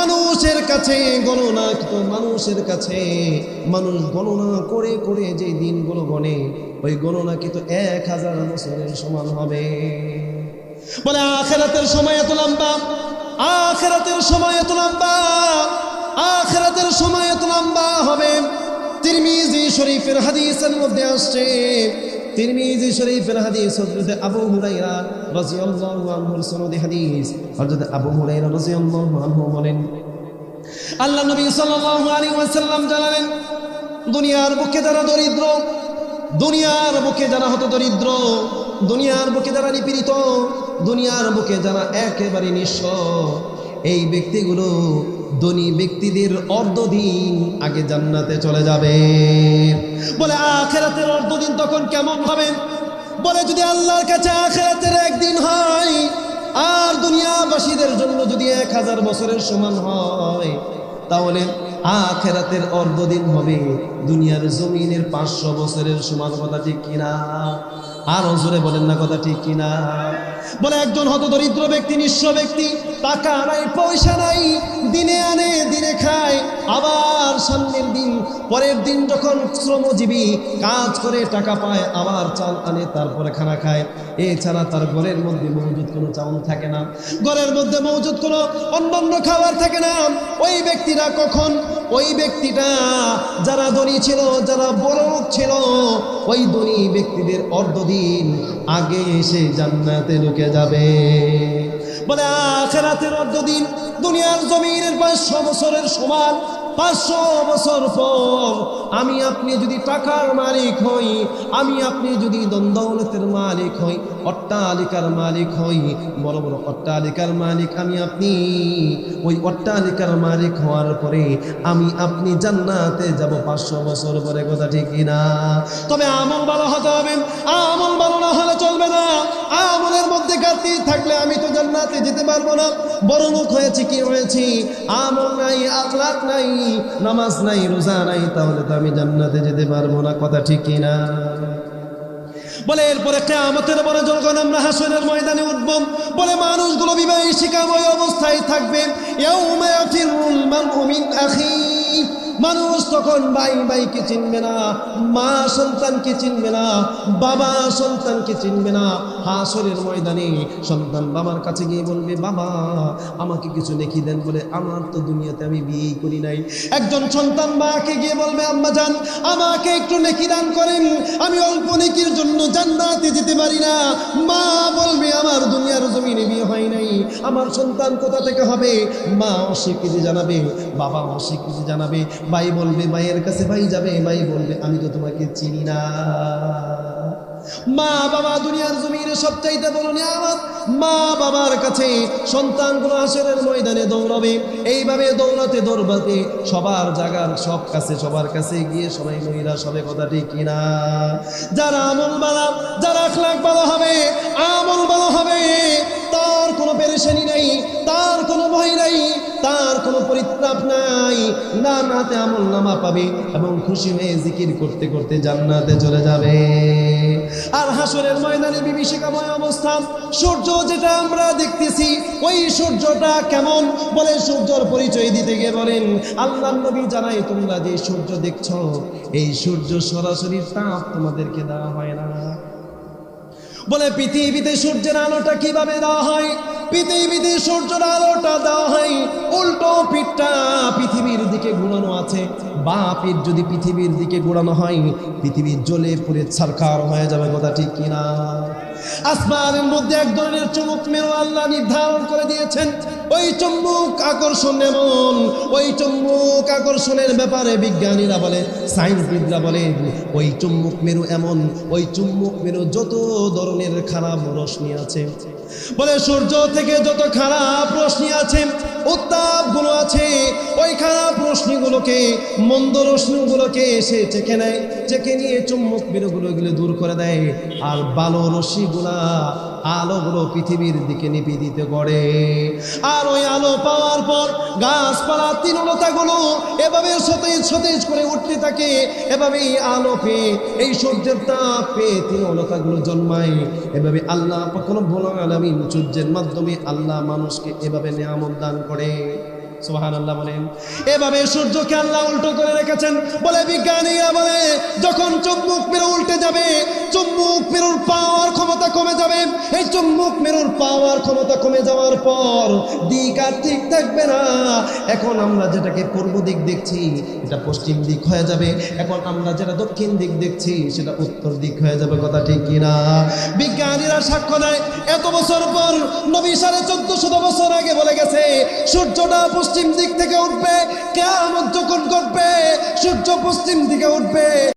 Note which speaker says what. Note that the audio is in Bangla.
Speaker 1: মানুষের কাছে গণনা, মানুষের কাছে মানুষ গণনা করে করে যে দিনগুলো গণে, ওই গণনা কিন্তু 1000 বছরের সমান হবে। বলে আখিরাতের সময় এত লম্বা, আখিরাতের সময় এত লম্বা, আখিরাতের সময় এত লম্বা হবে। তিরমিজি শরীফের হাদিসের মধ্যে আসছে, তিরমিজি শরীফের হাদিস, হযরত আবু হুরায়রা রাদিয়াল্লাহু আনহুর সনদে হাদিস। হযরত আবু হুরায়রা রাদিয়াল্লাহু আনহু বলেন, আল্লাহ নবী সাল্লাল্লাহু আলাইহি ওয়াসাল্লাম জানালেন, দুনিয়ার বুকে যারা দরিদ্র, দুনিয়ার বুকে যারা হত দরিদ্র, দুনিয়ার বুকে যারা নিপীড়িত, দুনিয়ার বুকে যারা একেবারে নিঃস্ব, এই ব্যক্তিগুলো ধনী ব্যক্তিদের অর্ধদিন আগে জান্নাতে চলে যাবে। বলে আখিরাতের অর্ধদিন তখন কেমন হবে? বলে যদি আল্লাহর কাছে আখিরাতের একদিন হয় আর দুনিয়াবাসীদের জন্য যদি 1000 বছরের সমান হয়, তাহলে আখিরাতের অর্ধদিন হবে দুনিয়ার জমিনের 500 বছরের সমান। কথা ঠিক কিনা? আরো জোরে বলেন না, কথা ঠিক কিনা? বলে একজন হত দরিদ্র ব্যক্তি, নিঃস্ব ব্যক্তি, টাকা নাই, পয়সা নাই, দিনে আনে দিনে খায়, আবার সামনের দিন পরের দিন যখন শ্রমজীবী কাজ করে টাকা পায়, আবার চাল আনে, তারপরে খানা খায়। এছাড়া তার ঘরের মধ্যে মজুদ কোনো চাউল থাকে না, ঘরের মধ্যে মজুদ কোনো অন্যান্য খাবার থাকে না। ওই ব্যক্তিরা কখন, ওই ব্যক্তিটা যারা ধনী ছিল, যারা বড় লোক ছিল, ওই ধনী ব্যক্তিদের অর্ধদিন আগে এসে জান্নাতে ঢুকে যাবে। বলে আখিরাতের অর্ধদিন দুনিয়ার জমিনের 500 বছরের সমান। 500 বছর পর আমি আপনি যদি টাকার মালিক হই, আমি আপনি যদি দৌলতের মালিক হই, অট্টালিকার মালিক হই, বড় বড় অট্টালিকার মালিক আমি আপনি, ওই অট্টালিকার মালিক হওয়ার পরে আমি আপনি জান্নাতে যাব 500 বছর পরে। কথা ঠিক কিনা? তবে আমল ভালো হতে হবে, আমল ভালো না হলে চলবে না। আমলের মধ্যে ঘাটতি থাকলে আমি তো জান্নাতে যেতে পারবো না। বড় লোক হয়েছে কি হয়েছি, আমল নাই, আখলাক নাই, নামাজ নাই, রোজা নাই, তাহলে তো আমি জান্নাতে যেতে পারবো না। কথা ঠিক কিনা? বলে এরপরে কিয়ামতের পরে যখন আমরা হাসরের ময়দানে উঠব, বলে মানুষগুলো বিভীষিকাময় অবস্থায় থাকবে। ইয়াউমা ইয়াফিরুল মারউ মিন আখি, মানুষ তখন ভাই ভাইকে চিনবে না, মা সন্তানকে চিনবে না, বাবা সন্তানকে চিনবে না। হাসরের ময়দানে সন্তান বাবার কাছে গিয়ে বলবে, বাবা আমাকে কিছু নেকি দেন। বলে আমার তো দুনিয়াতে আমি বিয়ে করি নাই। একজন সন্তান মাকে গিয়ে বলবে, আম্মা জান আমাকে একটু নেকি দান করেন, আমি অল্প নেকির জন্য জান্নাতে যেতে পারি না। মা বলবে, আমার দুনিয়ার জমিনে বিয়ে হয় নাই, আমার সন্তান কোথা থেকে হবে? মা অস্বীকৃতি জানাবে, বাবা অস্বীকৃতি জানাবে, ভাই বলবে, ভাইয়ের কাছে ভাই যাবে, ভাই বলবে আমি তো তোমাকে চিনি না। মা বাবা দুনিয়ার জমিনে সবচাইতে বড় নিয়ামত। মা বাবার কাছে সন্তানগুলো হাসরের ময়দানে দৌড়াবে। এইভাবে দৌড়াতে দৌড়াতে সবার জায়গার সব কাছে, সবার কাছে গিয়ে সবাই মহিলা সবে। কথা ঠিক কিনা? যারা আমল ভালো, যারা আখলাক ভালো হবে, আমল ভালো হবে, তার কোনো পেরেশানি নাই, তার কোনো ভয় নাই, তার কোনো পরিত্রাপ নাই। নাতে আমল নামা পাবে এবং খুশি হয়ে জিকির করতে করতে জান্নাতে চলে যাবে। আর হাসরের ময়দানে বিভীষিকাময় অবস্থা। সূর্য যেটা আমরা দেখতেছি, ওই সূর্যটা কেমন? বলে সূর্যর পরিচয় দিতে গিয়ে বলেন, আল্লাহর নবী জানাই, তোমরা যে সূর্য দেখছো, এই সূর্য সরাসরি তাপ তোমাদেরকে দেওয়া হয় না। বলে পৃথিবীতে সূর্যের আলোটা কিভাবে দেওয়া হয়? পৃথিবীতে সূর্যের আলোটা দেওয়া হয় উল্টো, পিঠটা পৃথিবীর দিকে ঘোরানো আছে। বা পিঠ যদি পৃথিবীর দিকে ঘোরানো হয়, পৃথিবী জ্বলে পুড়ে ছারখার হয়ে যাবে। কথা ঠিক কিনা? আসমানের মধ্যে এক ধরনের চুম্বক মেরু আল্লাহ নির্ধারণ করে দিয়েছেন। ওই চুম্বক আকর্ষণ এমন, ওই চুম্বক আকর্ষণের ব্যাপারে বিজ্ঞানীরা বলে, সায়েন্সবিদরা বলে, ওই চুম্বক মেরু এমন, ওই চুম্বক মেরু যত ধরনের খারাপ রশ্মি আছে, বলে সূর্য থেকে যত খারাপ রশ্মি আছে, উত্তাপগুলো আছে, ওই খারাপ রশ্মিগুলোকে, মন্দ রশ্মিগুলোকে এসে চেকে নেয়, চেকে নিয়ে চুম্বক মেরুগুলো দূর করে দেয়। আর ভালো রশ্মিগুলা, আলোগুলো পৃথিবীর দিকে নিবেদিত করে। আর ওই আলো পাওয়ার পর গাছপালা, তৃণলতাগুলো এভাবে সতেজ সতেজ করে উঠতে থাকে। এভাবেই আলো পেয়ে, এই সূর্যের তাপ পেয়ে তৃণলতাগুলো জন্মায়। এভাবে আল্লাহ পাক রব্বুল আলামিন সূর্যের মাধ্যমে আল্লাহ মানুষকে এভাবে নিয়ামত দান করে। সুবহানাল্লাহ বলেন। এভাবে সূর্যকে আল্লাহ উল্টো করে রেখেছেন। বলে বিজ্ঞানীরা বলে যখন চুম্বক মেরু উল্টে যাবে, চুম্বক মেরুর পাওয়ার ক্ষমতা কমে যাবে। এই চুম্বক মেরুর পাওয়ার ক্ষমতা কমে যাওয়ার পর দিক আর ঠিক থাকবে না। এখন আমরা যেটাকে পূর্ব দিক দেখছি এটা পশ্চিম দিক হয়ে যাবে, এখন আমরা যেটা দক্ষিণ দিক দেখছি সেটা উত্তর দিক হয়ে যাবে। কথা ঠিক কিনা? বিজ্ঞানীরা সাক্ষ্য দেয় এত বছর পর নবী 1450 বছর আগে বলে গেছে সূর্যটা পশ্চিম দিক থেকে উঠবে, কিয়ামত যখন ঘটবে সূর্য পশ্চিম দিকে উঠবে।